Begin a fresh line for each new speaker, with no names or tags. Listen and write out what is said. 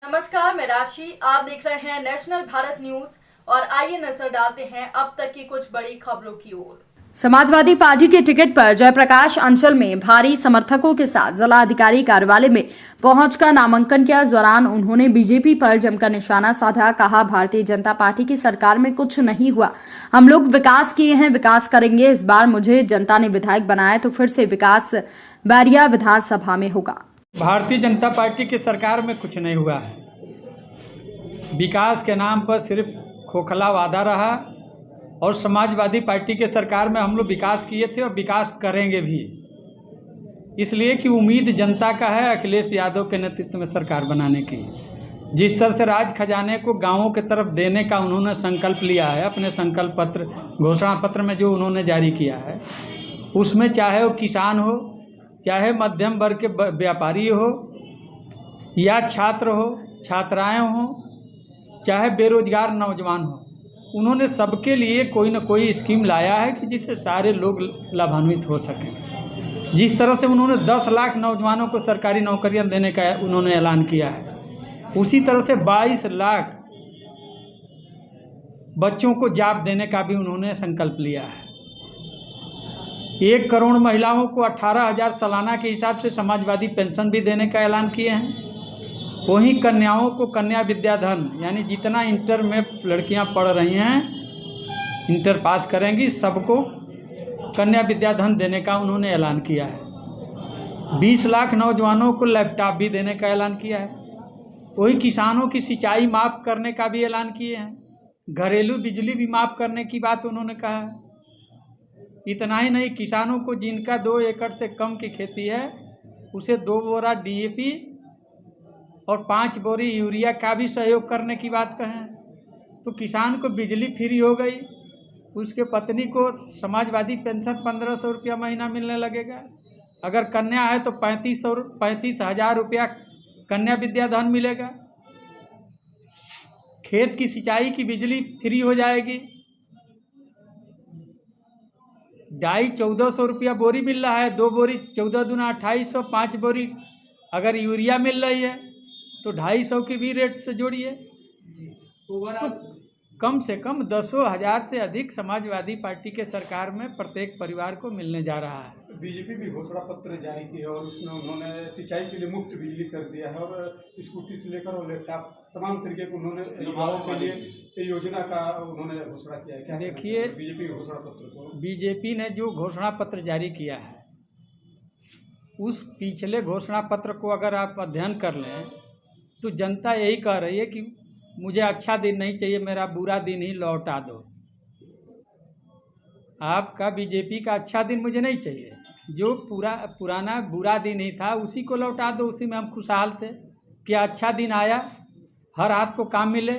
नमस्कार, मैं राशि। आप देख रहे हैं नेशनल भारत न्यूज और आइए नजर डालते हैं अब तक की कुछ बड़ी खबरों की ओर। समाजवादी पार्टी के टिकट पर जयप्रकाश अंचल में भारी समर्थकों के साथ जिला अधिकारी कार्यालय में पहुंचकर नामांकन किया। दौरान उन्होंने बीजेपी पर जमकर निशाना साधा। कहा, भारतीय जनता पार्टी की सरकार में कुछ नहीं हुआ, हम लोग विकास किए हैं, विकास करेंगे। इस बार मुझे जनता ने विधायक बनाया तो फिर से विकास बैरिया विधानसभा में होगा।
भारतीय जनता पार्टी की सरकार में कुछ नहीं हुआ है। विकास के नाम पर सिर्फ खोखला वादा रहा और समाजवादी पार्टी के सरकार में हम लोग विकास किए थे और विकास करेंगे भी, इसलिए कि उम्मीद जनता का है अखिलेश यादव के नेतृत्व में सरकार बनाने की। जिस तरह से राज खजाने को गांवों की तरफ देने का उन्होंने संकल्प लिया है, अपने संकल्प पत्र घोषणा पत्र में जो उन्होंने जारी किया है, उसमें चाहे वो किसान हो, चाहे मध्यम वर्ग के व्यापारी हो, या छात्र हो, छात्राएं हो, चाहे बेरोजगार नौजवान हो, उन्होंने सबके लिए कोई न कोई स्कीम लाया है कि जिससे सारे लोग लाभान्वित हो सकें। जिस तरह से उन्होंने 10 लाख नौजवानों को सरकारी नौकरियां देने का उन्होंने ऐलान किया है, उसी तरह से 22 लाख बच्चों को जॉब देने का भी उन्होंने संकल्प लिया है। 1 करोड़ महिलाओं को 18,000 सालाना के हिसाब से समाजवादी पेंशन भी देने का ऐलान किए हैं। वहीं कन्याओं को कन्या विद्याधन, यानी जितना इंटर में लड़कियां पढ़ रही हैं, इंटर पास करेंगी, सबको कन्या विद्याधन देने का उन्होंने ऐलान किया है। 20 लाख नौजवानों को लैपटॉप भी देने का ऐलान किया है। वही किसानों की सिंचाई माफ़ करने का भी ऐलान किए हैं। घरेलू बिजली भी माफ़ करने की बात उन्होंने कहा है। इतना ही नहीं, किसानों को जिनका 2 एकड़ से कम की खेती है, उसे 2 बोरा DAP और 5 बोरी यूरिया का भी सहयोग करने की बात कहें। तो किसान को बिजली फ्री हो गई, उसके पत्नी को समाजवादी पेंशन 1500 रुपया महीना मिलने लगेगा। अगर कन्या है तो 35,000 रुपया कन्या विद्याधन मिलेगा। खेत की सिंचाई की बिजली फ्री हो जाएगी। डाई 1400 रुपया बोरी मिल रहा है, 2 बोरी 14 दूना 2800, 5 बोरी अगर यूरिया मिल रही है तो 250 की भी रेट से जोड़िए, तो कम से कम 10,000 से अधिक समाजवादी पार्टी के सरकार में प्रत्येक परिवार को मिलने जा रहा है।
बीजेपी भी घोषणा पत्र जारी किया और उसमें उन्होंने सिंचाई के लिए मुफ्त बिजली कर दिया है और स्कूटी से लेकर और लैपटॉप तमाम तरीके को उन्होंने युवाओं के लिए योजना का उन्होंने घोषणा किया है। क्या
देखिए,
बीजेपी घोषणा पत्र को,
बीजेपी ने जो घोषणा पत्र जारी किया है, उस पिछले घोषणा पत्र को अगर आप अध्ययन कर लें तो जनता यही कह रही है कि मुझे अच्छा दिन नहीं चाहिए, मेरा बुरा दिन ही लौटा दो। आपका बीजेपी का अच्छा दिन मुझे नहीं चाहिए, जो पुराना बुरा दिन ही था उसी को लौटा दो, उसी में हम खुशहाल थे। क्या अच्छा दिन आया? हर हाथ को काम मिले,